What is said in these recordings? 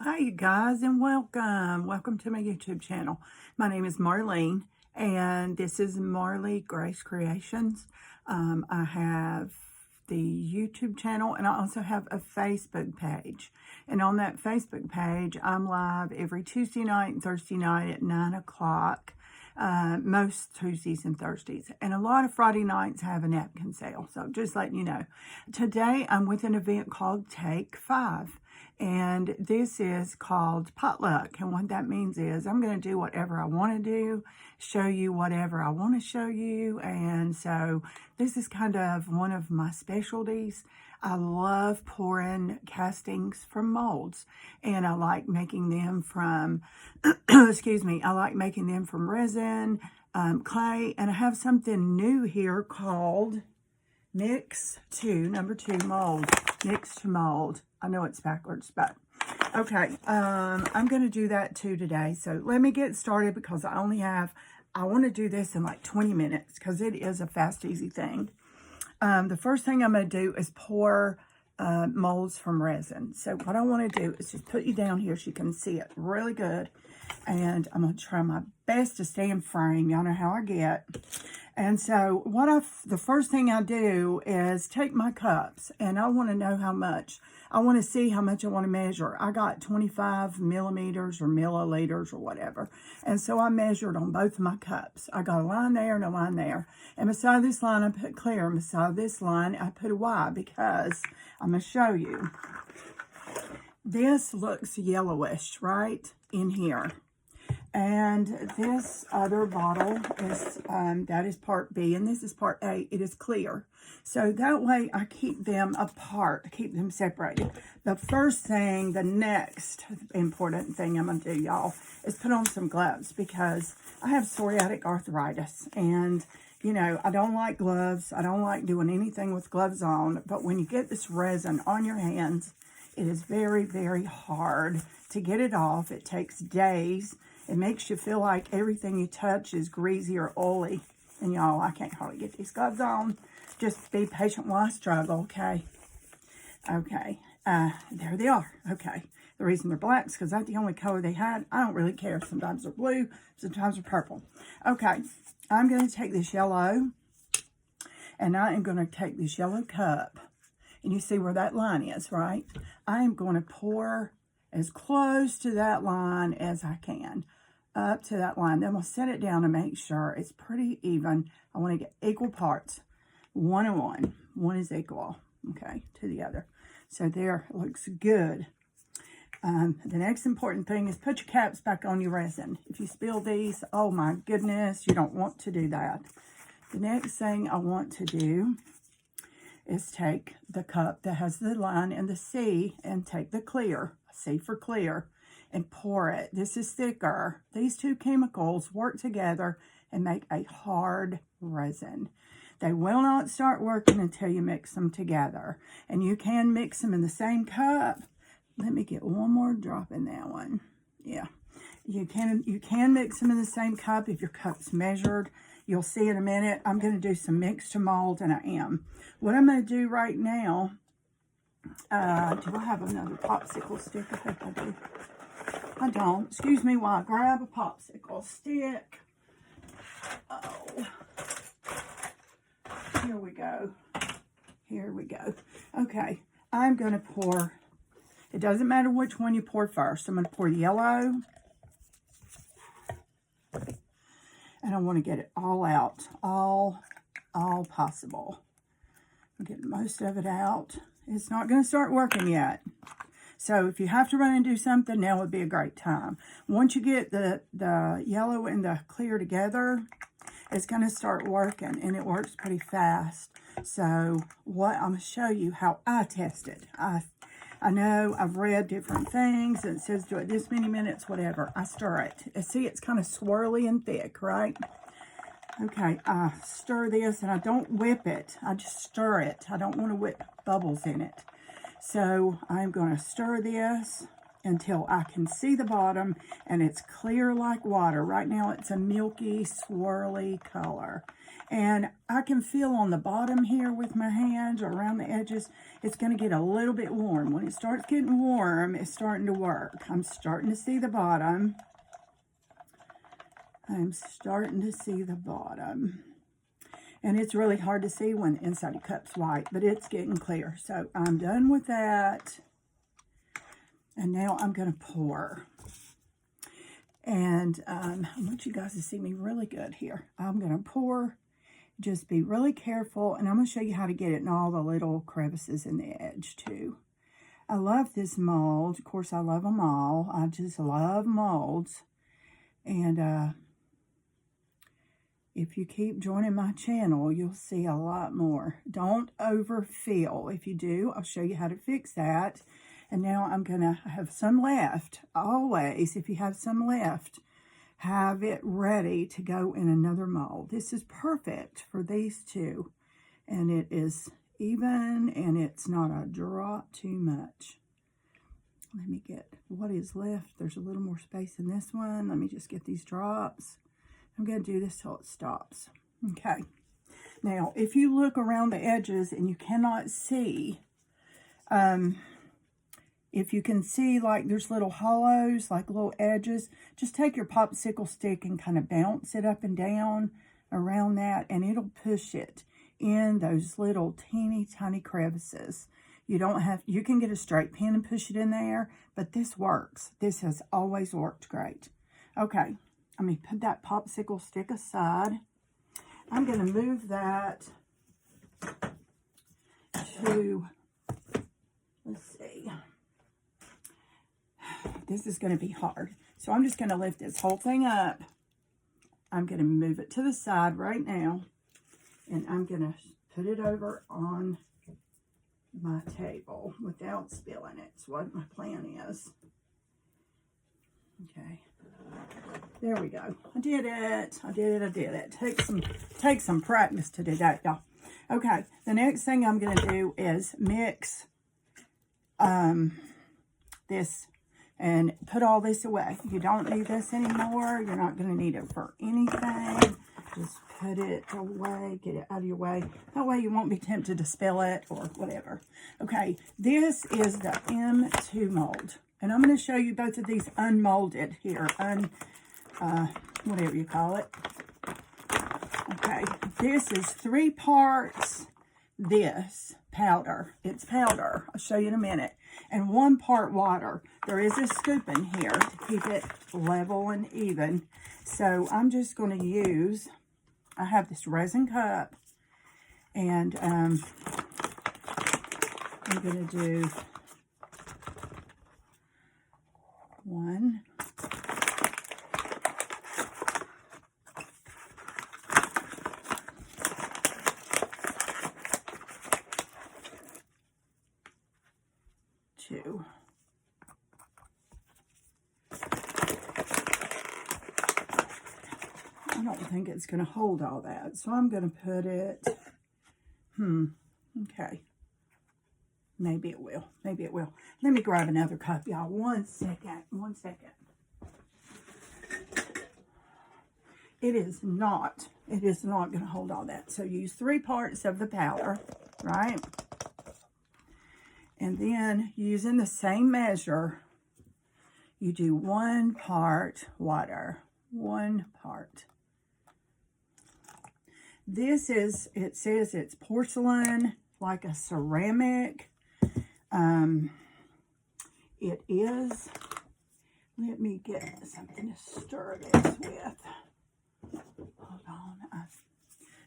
Hi, you guys, and welcome. Welcome to my YouTube channel. My name is Marlene, and this is Marlygracecreations. I have the YouTube channel, and I also have a Facebook page. And on that Facebook page, I'm live every Tuesday night and Thursday night at 9 o'clock. Most Tuesdays and Thursdays, and a lot of Friday nights have a napkin sale, so just letting you know. Today I'm with an event called TakeFive, and this is called potluck, and what that means is I'm going to do whatever I want to do, show you whatever I want to show you, and so this is kind of one of my specialties. I love pouring castings from molds, and I like making them from, excuse me, I like making them from resin, clay, and I have something new here called number 2 mold, mix to mold. I know it's backwards, but okay, I'm going to do that too today. So let me get started because I want to do this in like 20 minutes because it is a fast, easy thing. The first thing I'm going to do is pour molds from resin. So what I want to do is just put you down here so you can see it really good. And I'm going to try my best to stay in frame. Y'all know how I get. And so the first thing I do is take my cups, and I want to know how much. I want to see how much I want to measure. I got 25 millimeters or milliliters or whatever. And so I measured on both of my cups. I got a line there and a line there. And beside this line, I put clear. And beside this line, I put a Y because I'm going to show you. This looks yellowish, right, in here. And this other bottle is, that is part B, and this is part A. It is clear. So that way I keep them apart, keep them separated. The first thing, the next important thing I'm going to do, y'all, is put on some gloves because I have psoriatic arthritis. And, you know, I don't like gloves. I don't like doing anything with gloves on. But when you get this resin on your hands, it is very, very hard to get it off. It takes days. It makes you feel like everything you touch is greasy or oily. And y'all, I can't hardly get these gloves on. Just be patient while I struggle, okay? Okay, there they are. Okay, the reason they're black is because that's the only color they had. I don't really care. Sometimes they're blue, sometimes they're purple. Okay, I'm going to take this yellow, and I am going to take this yellow cup. And you see where that line is, right? I am going to pour as close to that line as I can. Up to that line. Then we'll set it down to make sure it's pretty even. I want to get equal parts. 1 and 1. One is equal, okay, to the other. So there, it looks good. The next important thing is put your caps back on your resin. If you spill these, oh my goodness, you don't want to do that. The next thing I want to do is take the cup that has the line and the C and take the clear, C for clear, and pour it. This is thicker. These two chemicals work together and make a hard resin. They will not start working until you mix them together. And you can mix them in the same cup. Let me get one more drop in that one. Yeah. You can mix them in the same cup if your cup's measured. You'll see in a minute. I'm going to do some mix to mold, and I am. What I'm going to do right now, do I have another popsicle stick? I think I do. I don't. Excuse me while I grab a popsicle stick. Oh. Here we go. Here we go. Okay. I'm going to pour. It doesn't matter which one you pour first. I'm going to pour the yellow. And I want to get it all out. All possible. I'm getting most of it out. It's not going to start working yet. So if you have to run and do something, now would be a great time. Once you get the yellow and the clear together, it's going to start working, and it works pretty fast. So what I'm going to show you how I test it. I know I've read different things, and it says do it this many minutes, whatever. I stir it. And see, it's kind of swirly and thick, right? Okay, I stir this, and I don't whip it. I just stir it. I don't want to whip bubbles in it. So I'm going to stir this, until I can see the bottom and it's clear like water. Right now it's a milky, swirly color. And I can feel on the bottom here with my hands or around the edges, it's going to get a little bit warm. When it starts getting warm, it's starting to work. I'm starting to see the bottom. I'm starting to see the bottom. And it's really hard to see when the inside of the cup's white, but it's getting clear. So I'm done with that. And now I'm going to pour. And I want you guys to see me really good here. I'm going to pour. Just be really careful. And I'm going to show you how to get it in all the little crevices in the edge too. I love this mold. Of course, I love them all. I just love molds. And if you keep joining my channel, you'll see a lot more. Don't overfill. If you do, I'll show you how to fix that. And now I'm going to have some left. Always, if you have some left, have it ready to go in another mold. This is perfect for these two. And it is even, and it's not a drop too much. Let me get what is left. There's a little more space in this one. Let me just get these drops. I'm going to do this till it stops. Okay. Now, if you look around the edges and you cannot see, if you can see like there's little hollows, like little edges, just take your popsicle stick and kind of bounce it up and down around that, and it'll push it in those little teeny tiny crevices. You don't have, you can get a straight pin and push it in there, but this works. This has always worked great. Okay. Let me put that popsicle stick aside. I'm going to move that to, let's see. This is going to be hard. So I'm just going to lift this whole thing up. I'm going to move it to the side right now. And I'm going to put it over on my table without spilling it. That's what my plan is. Okay. There we go. I did it. I did it. Take some practice to do that, y'all. Okay. The next thing I'm going to do is mix this and put all this away. You don't need this anymore. You're not going to need it for anything. Just put it away. Get it out of your way. That way you won't be tempted to spill it or whatever. Okay. This is the M2 mold. And I'm going to show you both of these unmolded here. Whatever you call it. Okay. This is 3 parts this powder. It's powder. I'll show you in a minute. And 1 part water. There is a scoop in here to keep it level and even. So I'm just going to use, I have this resin cup. And I'm going to do 1. 2. I don't think it's going to hold all that, so I'm going to put it, okay. Maybe it will. Maybe it will. Let me grab another cup, y'all. One second. It is not going to hold all that. So use 3 parts of the powder, right? And then using the same measure, you do 1 part water. 1 part. This is, it says it's porcelain, like a ceramic. It is, let me get something to stir this with. Hold on.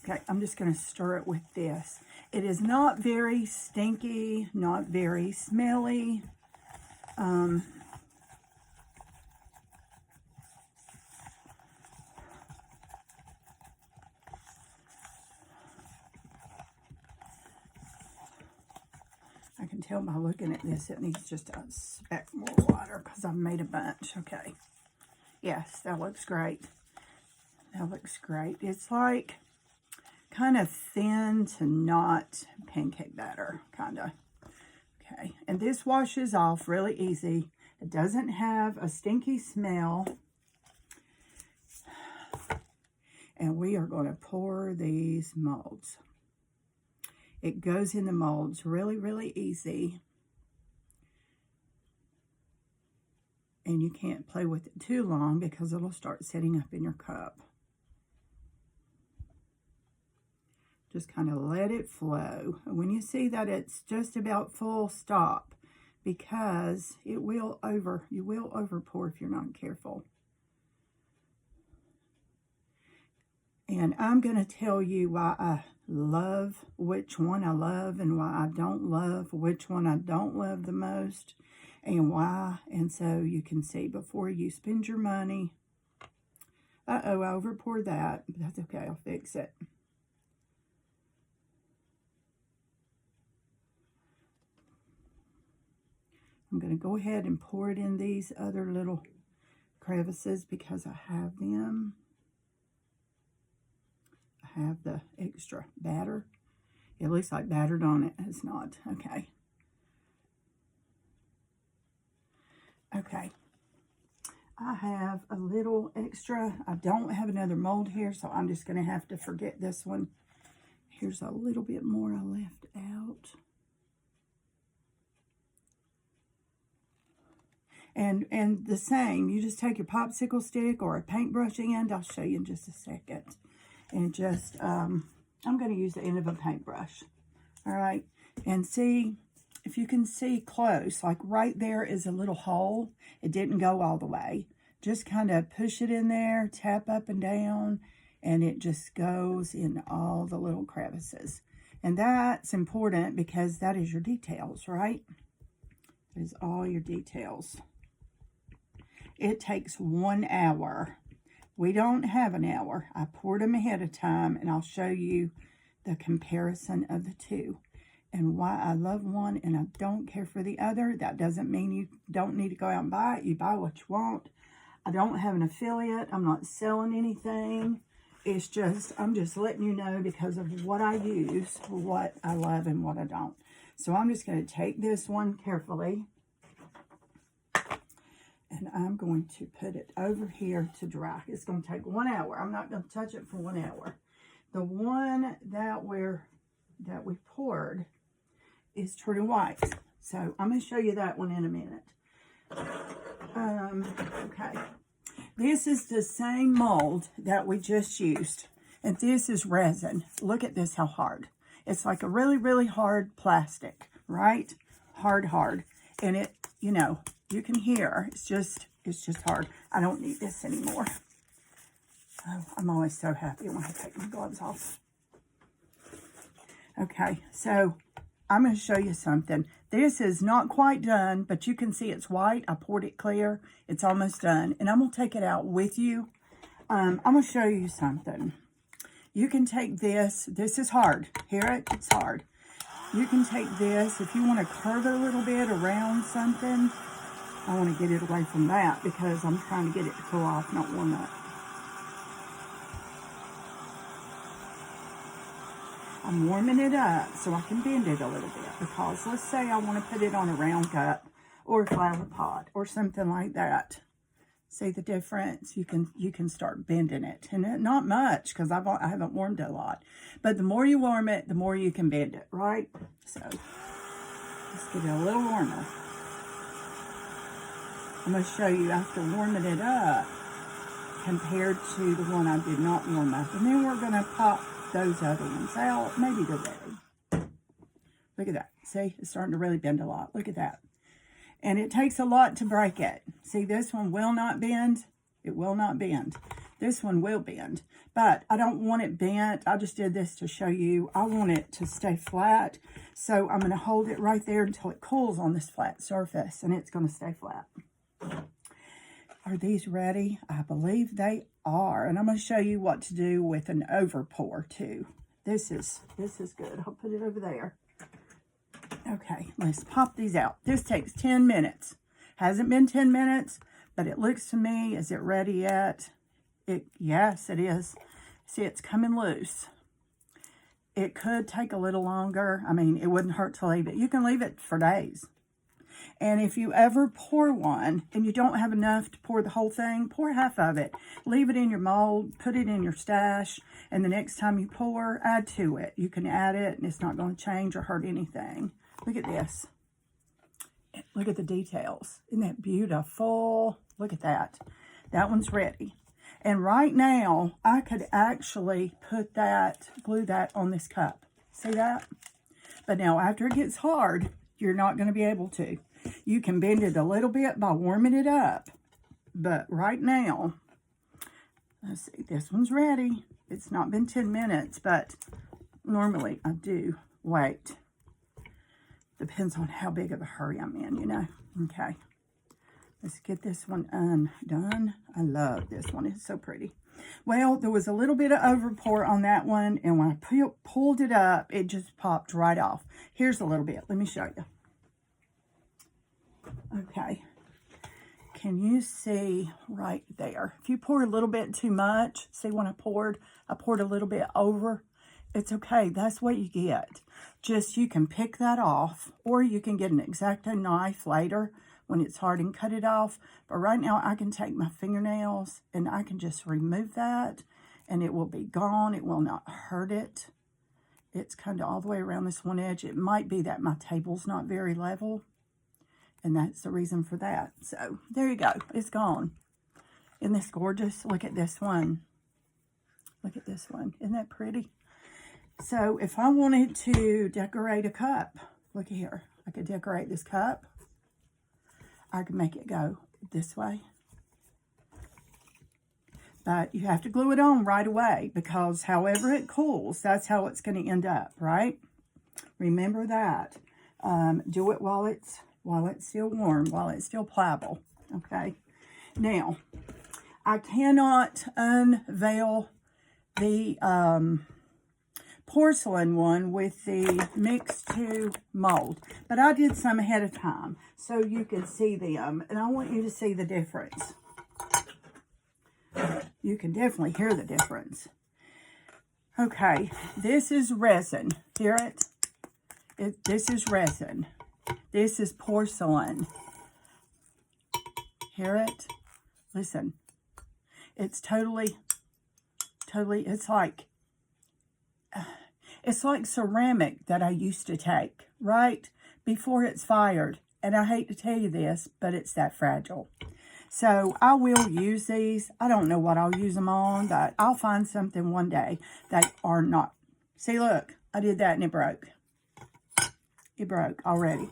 Okay, I'm just going to stir it with this. It is not very stinky, not very smelly. I can tell by looking at this, it needs just a speck more water because I've made a bunch. Okay. Yes, that looks great. That looks great. It's like kind of thin to not pancake batter, kind of. Okay. And this washes off really easy. It doesn't have a stinky smell. And we are going to pour these molds. It goes in the molds really, really easy. And you can't play with it too long because it'll start setting up in your cup. Just kind of let it flow. And when you see that it's just about full, stop, because you will over pour if you're not careful. And I'm going to tell you why I love which one I love and why I don't love which one I don't love the most, and why. And so you can see before you spend your money. Uh-oh, I over poured that, but that's okay, I'll fix it. I'm going to go ahead and pour it in these other little crevices because I have them. I have the extra batter. It looks like battered on it. It's not. Okay. Okay. I have a little extra. I don't have another mold here, so I'm just going to have to forget this one. Here's a little bit more I left out. And the same, you just take your popsicle stick or a paintbrush end. I'll show you in just a second. And just, I'm going to use the end of a paintbrush. All right. And see, if you can see close, like right there is a little hole. It didn't go all the way. Just kind of push it in there, tap up and down, and it just goes in all the little crevices. And that's important because that is your details, right? That is all your details. It takes 1 hour. We don't have an hour. I poured them ahead of time, and I'll show you the comparison of the two and why I love one and I don't care for the other. That doesn't mean you don't need to go out and buy it. You buy what you want. I don't have an affiliate. I'm not selling anything. It's just, I'm just letting you know because of what I use, what I love and what I don't. So I'm just going to take this one carefully. And I'm going to put it over here to dry. It's going to take 1 hour. I'm not going to touch it for 1 hour. The one that we poured is True White. So I'm going to show you that one in a minute. Okay. This is the same mold that we just used. And this is resin. Look at this, how hard. It's like a really, really hard plastic, right? Hard. And it, you know, you can hear, it's just hard. I don't need this anymore. Oh, I'm always so happy when I take my gloves off. Okay, so I'm going to show you something. This is not quite done, but you can see it's white. I poured it clear. It's almost done. And I'm going to take it out with you. I'm going to show you something. You can take this. This is hard. Hear it? It's hard. You can take this. If you want to curve it a little bit around something, I want to get it away from that because I'm trying to get it to cool off, not warm up. I'm warming it up so I can bend it a little bit because let's say I want to put it on a round cup or a flower pot or something like that. See the difference? You can start bending it, and not much because I haven't warmed it a lot. But the more you warm it, the more you can bend it, right? So let's get it a little warmer. I'm going to show you after warming it up compared to the one I did not warm up. And then we're going to pop those other ones out. Maybe they're ready. Look at that. See, it's starting to really bend a lot. Look at that. And it takes a lot to break it. See, this one will not bend. It will not bend. This one will bend. But I don't want it bent. I just did this to show you. I want it to stay flat. So I'm going to hold it right there until it cools on this flat surface. And it's going to stay flat. Are these ready? I believe they are. And I'm going to show you what to do with an over pour too. This is good. I'll put it over there. Okay, let's pop these out. This takes 10 minutes. Hasn't been 10 minutes, but it looks to me, is it ready yet? Yes, it is. See, it's coming loose. It could take a little longer. I mean, it wouldn't hurt to leave it. You can leave it for days. And if you ever pour one and you don't have enough to pour the whole thing, pour half of it. Leave it in your mold, put it in your stash, and the next time you pour, add to it. You can add it and it's not going to change or hurt anything. Look at this. Look at the details. Isn't that beautiful? Look at that. That one's ready. And right now, I could actually put that, glue that on this cup. See that? But now after it gets hard, you're not going to be able to. You can bend it a little bit by warming it up. But right now, let's see, this one's ready. It's not been 10 minutes, but normally I do wait. Depends on how big of a hurry I'm in, you know. Okay. Let's get this one undone. I love this one. It's so pretty. Well, there was a little bit of overpour on that one, and when I pulled it up, it just popped right off. Here's a little bit. Let me show you. Okay. Can you see right there? If you pour a little bit too much, see when I poured a little bit over. It's okay. That's what you get. Just you can pick that off, or you can get an X-Acto knife later when it's hard and cut it off. But right now I can take my fingernails and I can just remove that and it will be gone. It will not hurt it. It's kind of all the way around this one edge. It might be that my table's not very level, and that's the reason for that. So there you go. It's gone. Isn't this gorgeous? Look at this one. Look at this one. Isn't that pretty? So if I wanted to decorate a cup, look here. I could decorate this cup. I could make it go this way. But you have to glue it on right away, because however it cools, that's how it's going to end up, right? Remember that. Do it while it's still warm, while it's still pliable, okay? Now, I cannot unveil the porcelain one with the mix 2 mold, but I did some ahead of time so you can see them, and I want you to see the difference. You can definitely hear the difference. Okay, this is resin. Hear it? This is resin. This is porcelain. Hear it? Listen. It's totally, it's like ceramic that I used to take, right? Before it's fired. And I hate to tell you this, but it's that fragile. So I will use these. I don't know what I'll use them on, but I'll find something one day that are not. See, look, I did that and it broke. It broke already.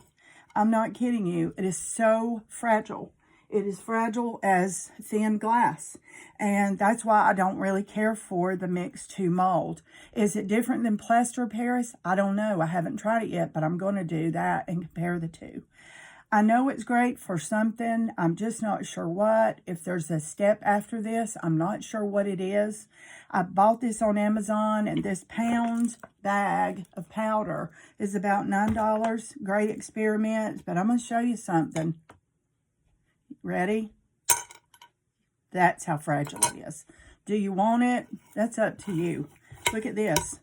I'm not kidding you. It is so fragile. It is fragile as thin glass. And that's why I don't really care for the mix 2 mold. Is it different than plaster of Paris? I don't know. I haven't tried it yet, but I'm going to do that and compare the two. I know it's great for something. I'm just not sure what. If there's a step after this, I'm not sure what it is. I bought this on Amazon, and this pound bag of powder is about $9. Great experiment, but I'm going to show you something. Ready? That's how fragile it is. Do you want it? That's up to you. Look at this.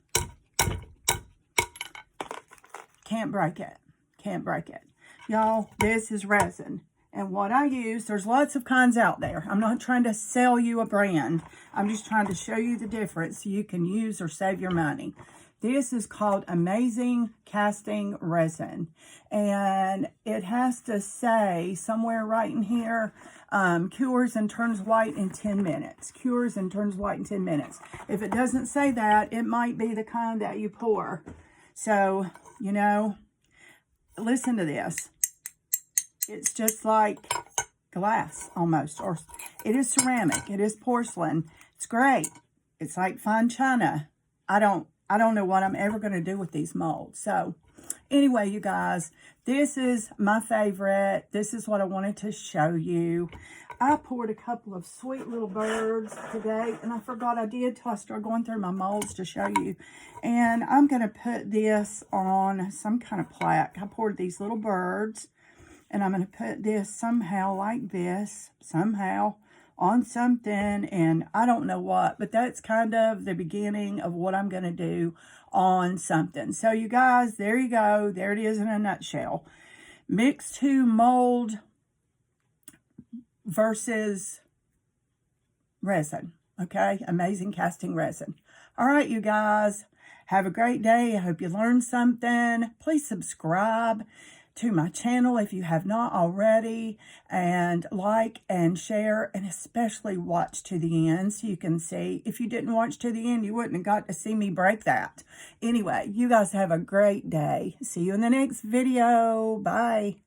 Can't break it. Can't break it. Y'all, this is resin. And what I use, there's lots of kinds out there. I'm not trying to sell you a brand. I'm just trying to show you the difference so you can use or save your money. This is called Amazing Casting Resin. And it has to say somewhere right in here, cures and turns white in 10 minutes. Cures and turns white in 10 minutes. If it doesn't say that, it might be the kind that you pour. So, you know, listen to this. It's just like glass almost, or it is ceramic. It is porcelain. It's great. It's like fine china. I don't know what I'm ever going to do with these molds. So anyway, you guys, this is my favorite. This is what I wanted to show you. I poured a couple of sweet little birds today, and I forgot I did till I started going through my molds to show you. And I'm going to put this on some kind of plaque. I poured these little birds, and I'm going to put this somehow like this, somehow on something, and I don't know what, but that's kind of the beginning of what I'm going to do on something. So you guys, there you go. There it is in a nutshell. mix to mold versus resin. Okay, amazing casting resin. All right, you guys, have a great day. I hope you learned something. Please subscribe to my channel if you have not already, and like and share, and especially watch to the end so you can see. If you didn't watch to the end, you wouldn't have got to see me break that. Anyway, you guys have a great day. See you in the next video. Bye.